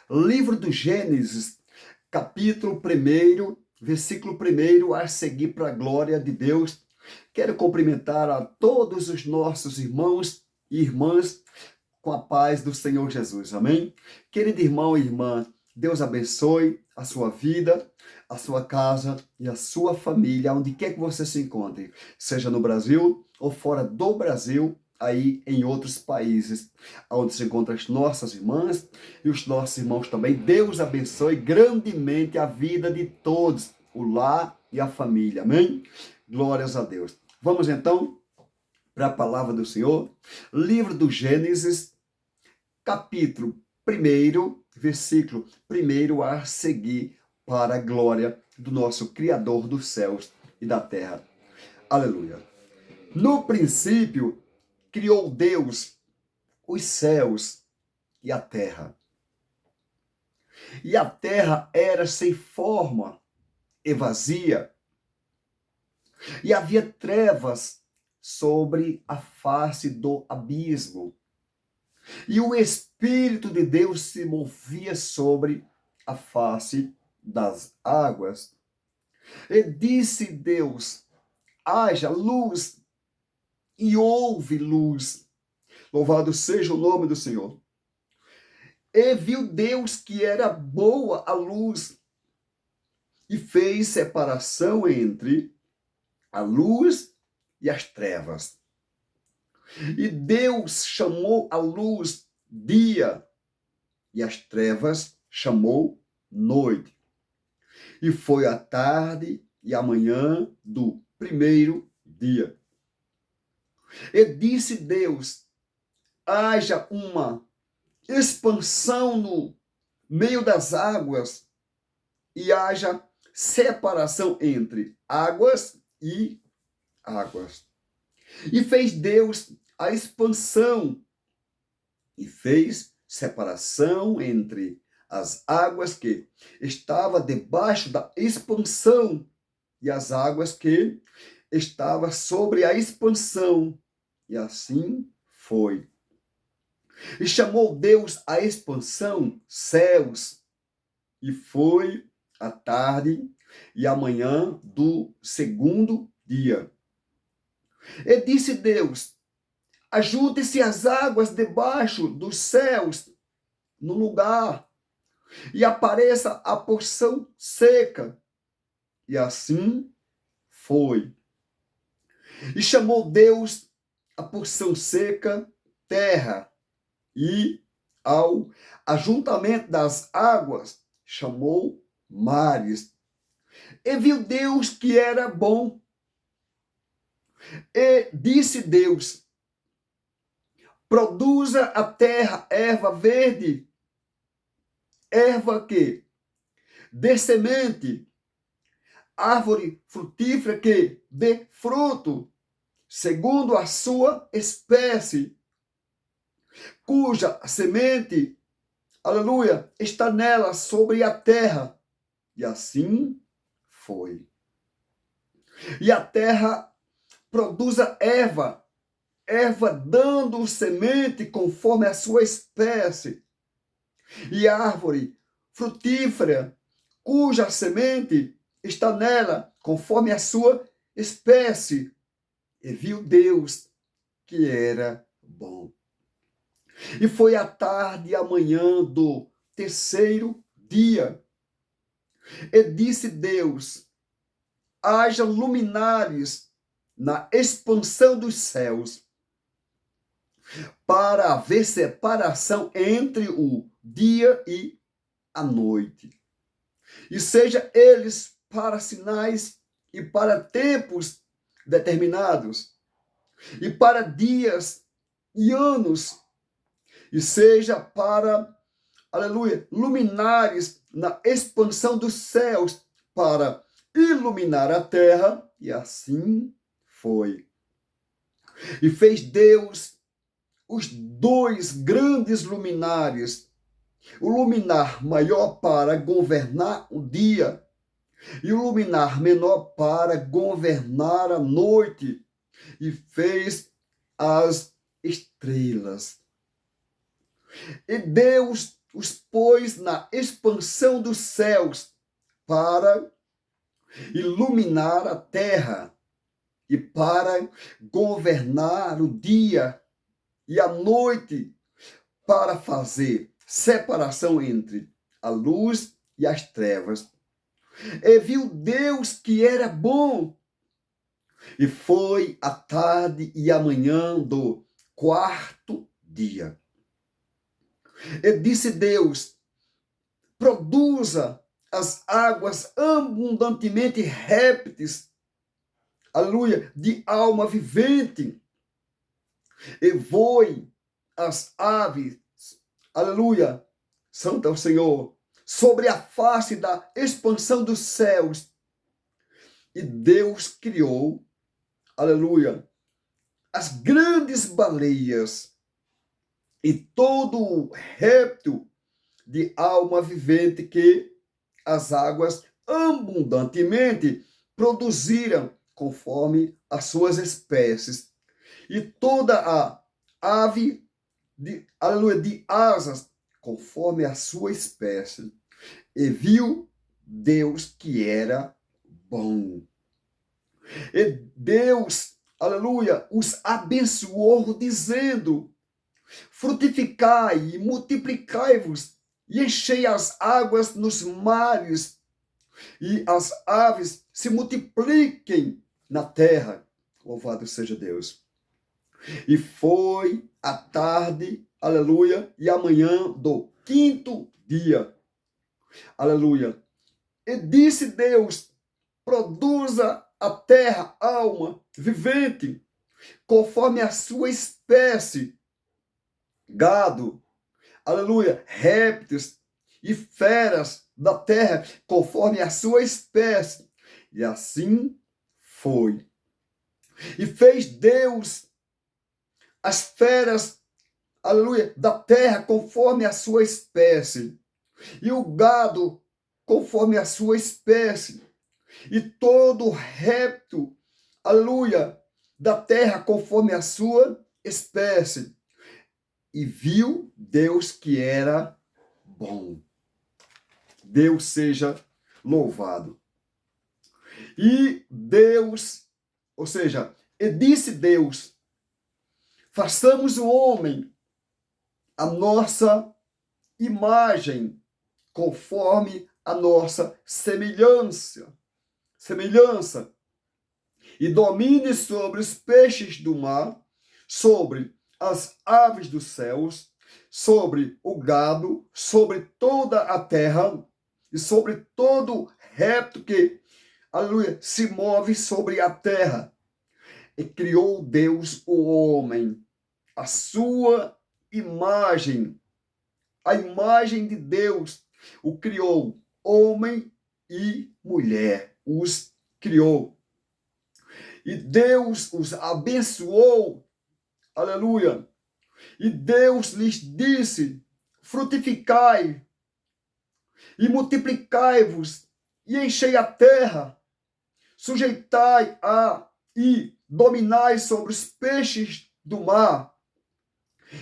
Livro do Gênesis, capítulo 1, versículo 1, a seguir para a glória de Deus. Quero cumprimentar a todos os nossos irmãos e irmãs com a paz do Senhor Jesus. Amém? Querido irmão e irmã, Deus abençoe a sua vida, a sua casa e a sua família, onde quer que você se encontre, seja no Brasil ou fora do Brasil, aí em outros países, onde se encontram as nossas irmãs e os nossos irmãos também. Deus abençoe grandemente a vida de todos, o lar e a família. Amém? Glórias a Deus. Vamos então para a palavra do Senhor. Livro do Gênesis, capítulo 1, versículo 1 a seguir, para a glória do nosso Criador dos céus e da terra. Aleluia. No princípio, criou Deus os céus e a terra. E a terra era sem forma e vazia, e havia trevas sobre a face do abismo. E o Espírito de Deus se movia sobre a face das águas. E disse Deus: haja luz, e houve luz. Louvado seja o nome do Senhor. E viu Deus que era boa a luz, e fez separação entre a luz e as trevas. E Deus chamou a luz dia, e as trevas chamou noite. E foi a tarde e a manhã do primeiro dia. E disse Deus: haja uma expansão no meio das águas, e haja separação entre águas e águas. E fez Deus a expansão, e fez separação entre as águas que estavam debaixo da expansão e as águas que estavam sobre a expansão. E assim foi. E chamou Deus a expansão céus, e foi a tarde e a manhã do segundo dia. E disse Deus: ajunte-se as águas debaixo dos céus no lugar, e apareça a porção seca. E assim foi. E chamou Deus a porção seca terra, e ao ajuntamento das águas chamou mares. E viu Deus que era bom. E disse Deus: produza a terra erva verde, erva que dê semente, árvore frutífera que dê fruto, segundo a sua espécie, cuja semente, aleluia, está nela sobre a terra. E assim foi. E a terra produza erva dando semente conforme a sua espécie, e árvore frutífera, cuja semente está nela conforme a sua espécie. E viu Deus que era bom. E foi a tarde e a manhã do terceiro dia. E disse Deus: haja luminares na expansão dos céus, para haver separação entre o dia e a noite. E seja eles para sinais e para tempos determinados, e para dias e anos, e seja para, aleluia, luminares na expansão dos céus, para iluminar a terra. E assim foi. E fez Deus os dois grandes luminares, o luminar maior para governar o dia e o luminar menor para governar a noite, e fez as estrelas. E Deus os pôs na expansão dos céus para iluminar a terra e para governar o dia e a noite, para fazer separação entre a luz e as trevas. E viu Deus que era bom. E foi a tarde e a manhã do quarto dia. E disse Deus: produza as águas abundantemente répteis, aleluia, de alma vivente, e voe as aves, aleluia, santo é o Senhor, sobre a face da expansão dos céus. E Deus criou, aleluia, as grandes baleias e todo réptil de alma vivente que as águas abundantemente produziram conforme as suas espécies. E toda a ave aleluia, de asas conforme a sua espécie. E viu Deus que era bom. E Deus, aleluia, os abençoou, dizendo: frutificai e multiplicai-vos, e enchei as águas nos mares, e as aves se multipliquem na terra. Louvado seja Deus. E foi a tarde, aleluia, e a manhã do quinto dia. Aleluia. E disse Deus: produza a terra alma vivente, conforme a sua espécie, gado, aleluia, répteis e feras da terra, conforme a sua espécie. E assim foi. E fez Deus as feras, aleluia, da terra, conforme a sua espécie, e o gado, conforme a sua espécie, e todo réptil, aleluia, da terra, conforme a sua espécie. E viu Deus que era bom. Deus seja louvado. E Deus, ou seja, e disse Deus: façamos o homem a nossa imagem, conforme a nossa semelhança, e domine sobre os peixes do mar, sobre as aves dos céus, sobre o gado, sobre toda a terra e sobre todo réptil que, aleluia, se move sobre a terra. E criou Deus o homem, a sua imagem, a imagem de Deus o criou, homem e mulher os criou. E Deus os abençoou, aleluia. E Deus lhes disse: frutificai e multiplicai-vos e enchei a terra, sujeitai a e dominai sobre os peixes do mar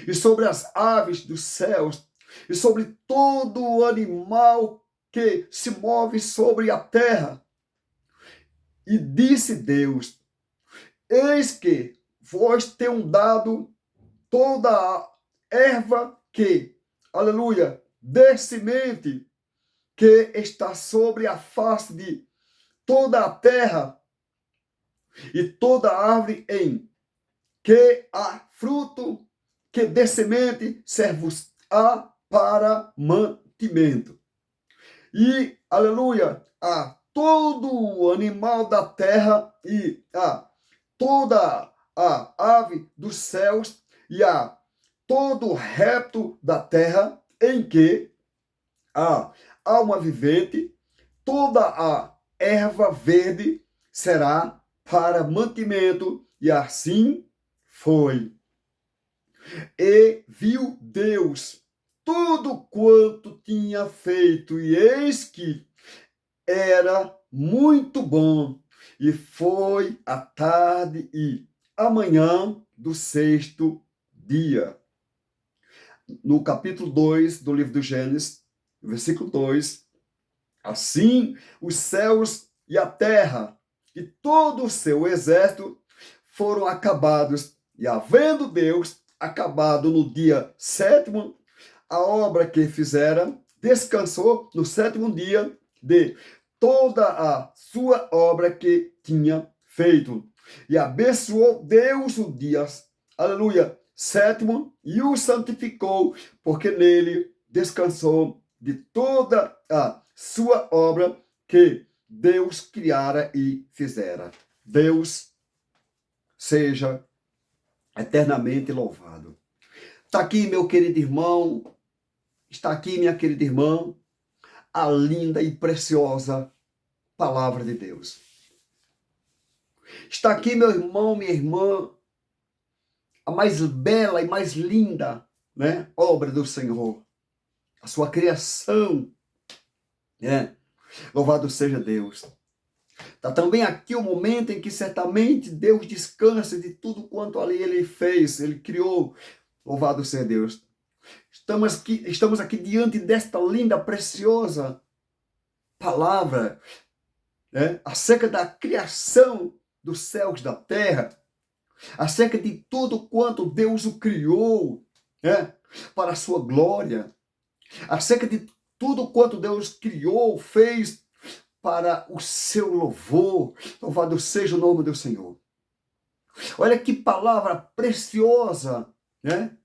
e sobre as aves dos céus e sobre todo o animal que se move sobre a terra. E disse Deus: eis que vos tenho dado toda a erva que, aleluia, dê semente, que está sobre a face de toda a terra, e toda árvore em que há fruto, que dê semente, servos-á para mantimento. E, aleluia, a todo animal da terra e a toda a ave dos céus e a todo réptil da terra em que a alma vivente, toda a erva verde será para mantimento, e assim foi. E viu Deus tudo quanto tinha feito, e eis que era muito bom. E foi a tarde e a manhã do sexto dia. no capítulo 2 do livro do Gênesis, versículo 2, assim os céus e a terra e todo o seu exército foram acabados, e havendo Deus acabado no dia sétimo a obra que fizera, descansou no sétimo dia de toda a sua obra que tinha feito. E abençoou Deus o dia, aleluia, sétimo, e o santificou, porque nele descansou de toda a sua obra que Deus criara e fizera. Deus seja eternamente louvado. Está aqui, meu querido irmão, está aqui, minha querida irmã, a linda e preciosa palavra de Deus. Está aqui, meu irmão, minha irmã, a mais bela e mais linda, né, obra do Senhor, a sua criação, né? Louvado seja Deus. Está também aqui o momento em que certamente Deus descansa de tudo quanto ali Ele fez, Ele criou. Louvado seja Deus. Estamos aqui diante desta linda, preciosa palavra, né, acerca da criação dos céus e da terra, acerca de tudo quanto Deus o criou, né, para a sua glória, acerca de tudo quanto Deus criou, fez para o seu louvor. Louvado seja o nome do Senhor. Olha que palavra preciosa, né?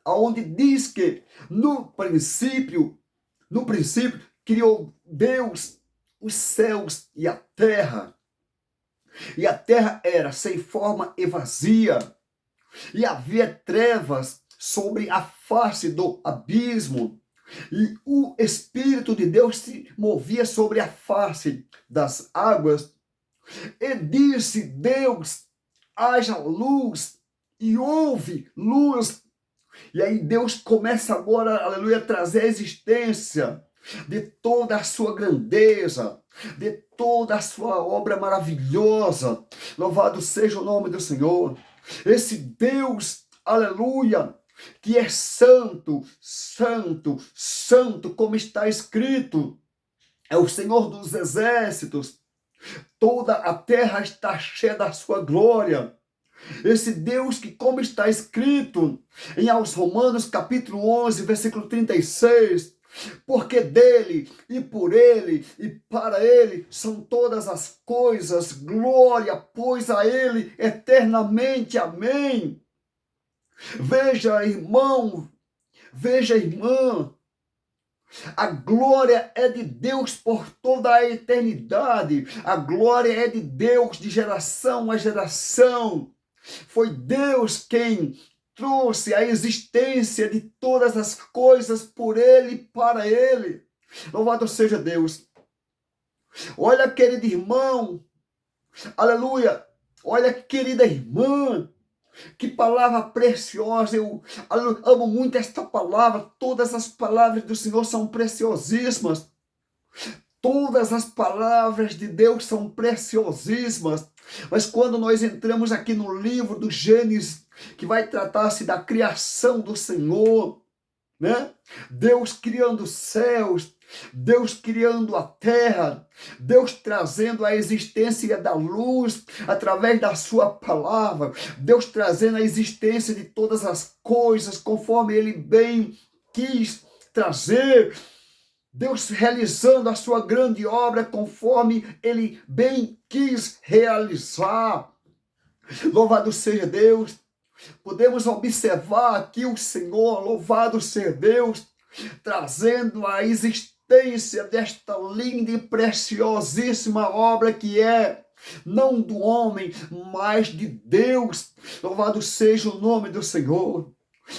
Onde diz que no princípio criou Deus os céus e a terra. E a terra era sem forma e vazia, e havia trevas sobre a face do abismo, e o Espírito de Deus se movia sobre a face das águas. E disse Deus: haja luz, e houve luz. E aí Deus começa agora, aleluia, a trazer a existência de toda a sua grandeza, de toda a sua obra maravilhosa. Louvado seja o nome do Senhor. Esse Deus, aleluia, que é santo, santo, santo, como está escrito, é o Senhor dos exércitos. Toda a terra está cheia da sua glória. Esse Deus que, como está escrito em aos Romanos capítulo 11, versículo 36, porque dele e por ele e para ele são todas as coisas, glória, pois a ele eternamente, amém. Veja, irmão, veja, irmã, a glória é de Deus por toda a eternidade, a glória é de Deus de geração a geração. Foi Deus quem trouxe a existência de todas as coisas por ele e para ele. Louvado seja Deus. Olha, querido irmão, aleluia, olha, querida irmã, que palavra preciosa. Eu amo muito esta palavra. Todas as palavras do Senhor são preciosíssimas. Todas as palavras de Deus são preciosíssimas. Mas quando nós entramos aqui no livro do Gênesis, que vai tratar-se da criação do Senhor, né? Deus criando os céus, Deus criando a terra, Deus trazendo a existência da luz através da sua palavra, Deus trazendo a existência de todas as coisas conforme Ele bem quis trazer, Deus realizando a sua grande obra conforme Ele bem quis realizar. Louvado seja Deus. Podemos observar aqui o Senhor, louvado seja Deus, trazendo a existência desta linda e preciosíssima obra que é não do homem, mas de Deus. Louvado seja o nome do Senhor.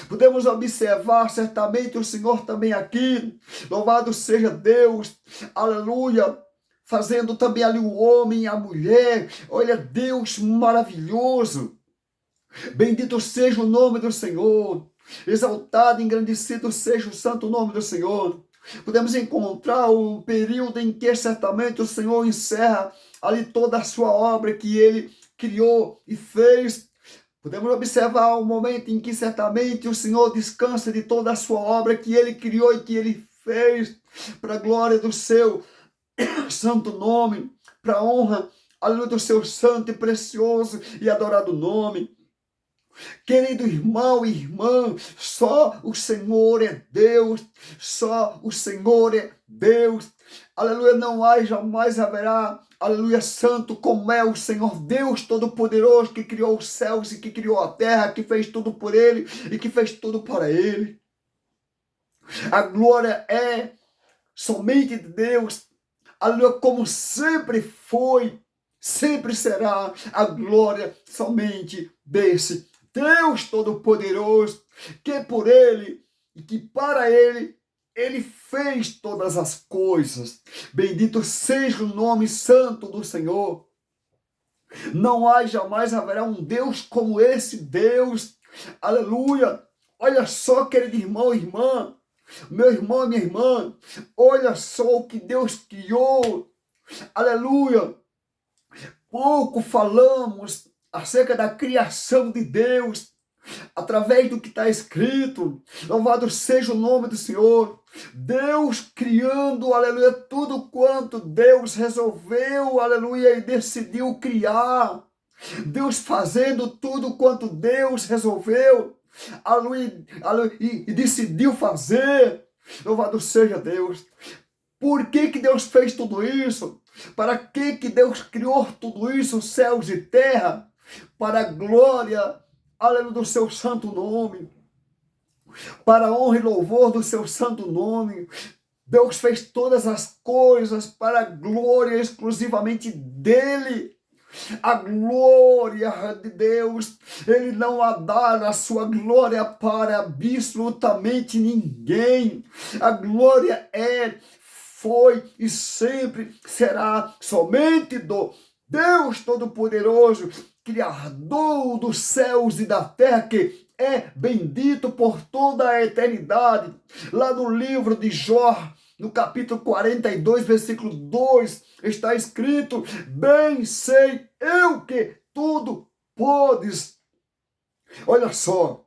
Podemos observar certamente o Senhor também aqui, louvado seja Deus, aleluia, fazendo também ali o homem e a mulher. Olha, Deus maravilhoso. Bendito seja o nome do Senhor, exaltado e engrandecido seja o santo nome do Senhor. Podemos encontrar o período em que certamente o Senhor encerra ali toda a sua obra que Ele criou e fez Podemos observar o momento em que certamente o Senhor descansa de toda a sua obra que Ele criou e que Ele fez, para a glória do seu santo nome, para a honra, aleluia, do seu santo e precioso e adorado nome. Querido irmão e irmã, só o Senhor é Deus, só o Senhor é Deus. Aleluia, não há, jamais haverá, aleluia, santo como é o Senhor Deus Todo-Poderoso, que criou os céus e que criou a terra, que fez tudo por Ele e que fez tudo para Ele. A glória é somente de Deus, aleluia, como sempre foi, sempre será a glória somente desse Deus Todo-Poderoso, que por Ele e que para Ele, Ele fez todas as coisas. Bendito seja o nome santo do Senhor. Não há, jamais haverá um Deus como esse Deus. Aleluia. Olha só, querido irmão e irmã, meu irmão e minha irmã, olha só o que Deus criou. Aleluia. Pouco falamos acerca da criação de Deus, através do que está escrito. Louvado seja o nome do Senhor. Deus criando, aleluia, tudo quanto Deus resolveu, aleluia, e decidiu criar. Deus fazendo tudo quanto Deus resolveu, aleluia, aleluia, e decidiu fazer. Louvado seja Deus. Por que Deus fez tudo isso? Para que Deus criou tudo isso, céus e terra? Para a glória, aleluia, do seu santo nome. Para a honra e louvor do seu santo nome. Deus fez todas as coisas para a glória exclusivamente dele. A glória de Deus, Ele não a dá a sua glória para absolutamente ninguém. A glória foi e sempre será somente do Deus Todo-Poderoso, Criador dos céus e da terra, que é bendito por toda a eternidade. Lá no livro de Jó, no capítulo 42, versículo 2, está escrito: bem sei eu que tudo podes. Olha só,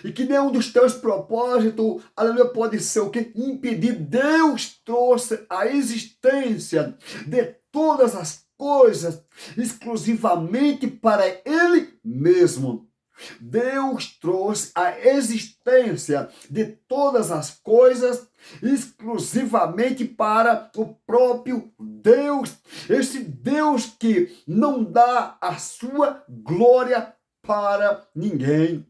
e que nenhum dos teus propósitos, aleluia, pode ser o que? Impedir. Deus trouxe a existência de todas as coisas exclusivamente para Ele mesmo. Deus trouxe a existência de todas as coisas exclusivamente para o próprio Deus. Esse Deus que não dá a sua glória para ninguém.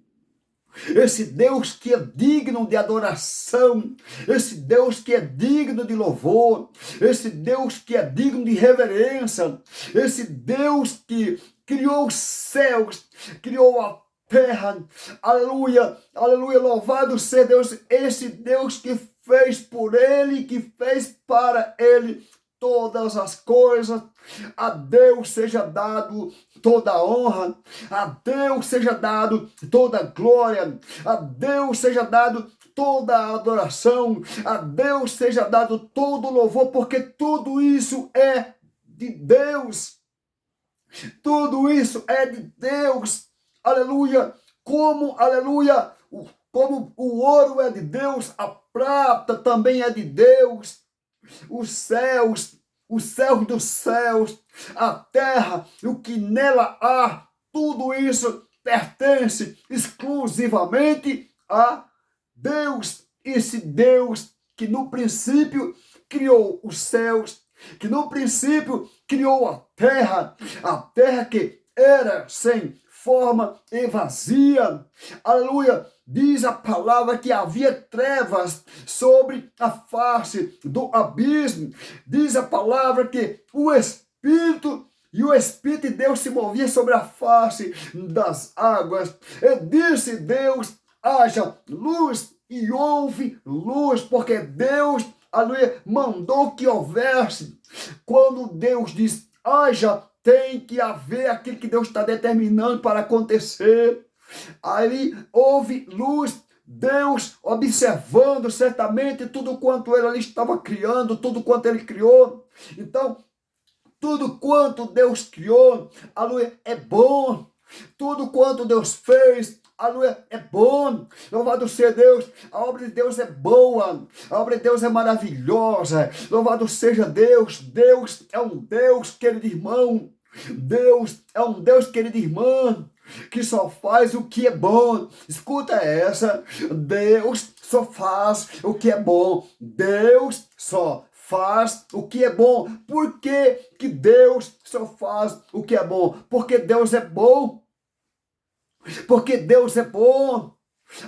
Esse Deus que é digno de adoração, esse Deus que é digno de louvor, esse Deus que é digno de reverência, esse Deus que criou os céus, criou a terra, aleluia, aleluia, louvado seja Deus, esse Deus que fez por Ele, que fez para Ele todas as coisas. A Deus seja dado toda a honra, a Deus seja dado toda a glória, a Deus seja dado toda a adoração, a Deus seja dado todo o louvor, porque tudo isso é de Deus. Tudo isso é de Deus. Aleluia. Aleluia, como o ouro é de Deus, a prata também é de Deus. Os céus dos céus, a terra e o que nela há, tudo isso pertence exclusivamente a Deus. Esse Deus que no princípio criou os céus, que no princípio criou a terra que era sem forma e vazia. Aleluia. Diz a palavra que havia trevas sobre a face do abismo. Diz a palavra que o Espírito de Deus se movia sobre a face das águas. E disse Deus: haja luz, e houve luz, porque Deus, aleluia, mandou que houvesse. Quando Deus diz haja, tem que haver aquilo que Deus está determinando para acontecer. Aí houve luz, Deus observando certamente tudo quanto Ele ali estava criando, tudo quanto Ele criou. Então, tudo quanto Deus criou, aleluia, é bom. Tudo quanto Deus fez, aleluia, é bom. Louvado seja Deus. A obra de Deus é boa. A obra de Deus é maravilhosa. Louvado seja Deus. Deus é um Deus, querido irmão. Deus é um Deus, querida irmã, que só faz o que é bom. Escuta essa. Deus só faz o que é bom. Deus só faz o que é bom. Por que que Deus só faz o que é bom? Porque Deus é bom. Porque Deus é bom.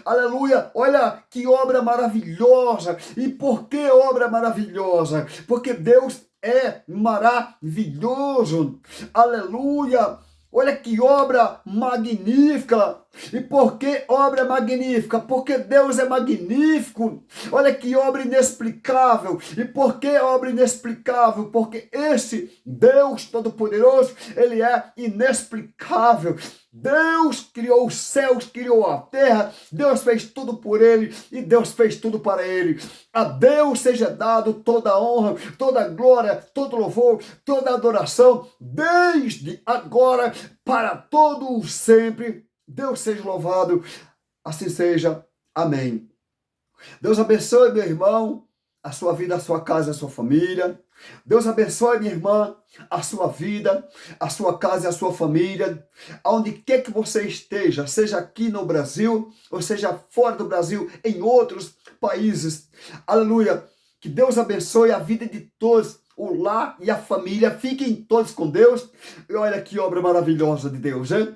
Aleluia, olha que obra maravilhosa. E por que obra maravilhosa? Porque Deus é maravilhoso. Aleluia. Olha que obra magnífica. E por que obra magnífica? Porque Deus é magnífico. Olha que obra inexplicável. E por que obra inexplicável? Porque esse Deus Todo-Poderoso, ele é inexplicável. Deus criou os céus, criou a terra, Deus fez tudo por ele e Deus fez tudo para ele. A Deus seja dado toda a honra, toda a glória, todo louvor, toda a adoração, desde agora para todo o sempre. Deus seja louvado, assim seja. Amém. Deus abençoe, meu irmão, a sua vida, a sua casa, a sua família. Deus abençoe, minha irmã, a sua vida, a sua casa e a sua família. Aonde quer que você esteja, seja aqui no Brasil, ou seja fora do Brasil, em outros países. Aleluia. Que Deus abençoe a vida de todos, o lar e a família. Fiquem todos com Deus. E olha que obra maravilhosa de Deus, hein?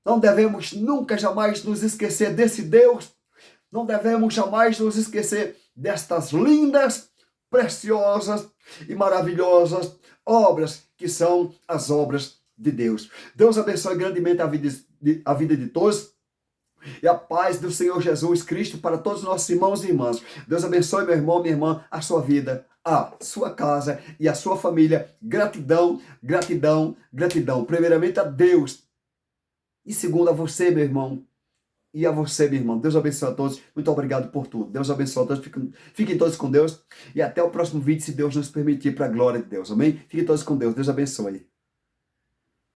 Não devemos nunca, jamais nos esquecer desse Deus. Não devemos jamais nos esquecer destas lindas, preciosas e maravilhosas obras que são as obras de Deus. Deus abençoe grandemente a vida de todos e a paz do Senhor Jesus Cristo para todos os nossos irmãos e irmãs. Deus abençoe, meu irmão, minha irmã, a sua vida, a sua casa e a sua família. Gratidão, gratidão, gratidão. Primeiramente a Deus e segundo a você, meu irmão. E a você, meu irmão. Deus abençoe a todos. Muito obrigado por tudo. Deus abençoe a todos. Fiquem todos com Deus. E até o próximo vídeo, se Deus nos permitir, para a glória de Deus. Amém? Fiquem todos com Deus. Deus abençoe.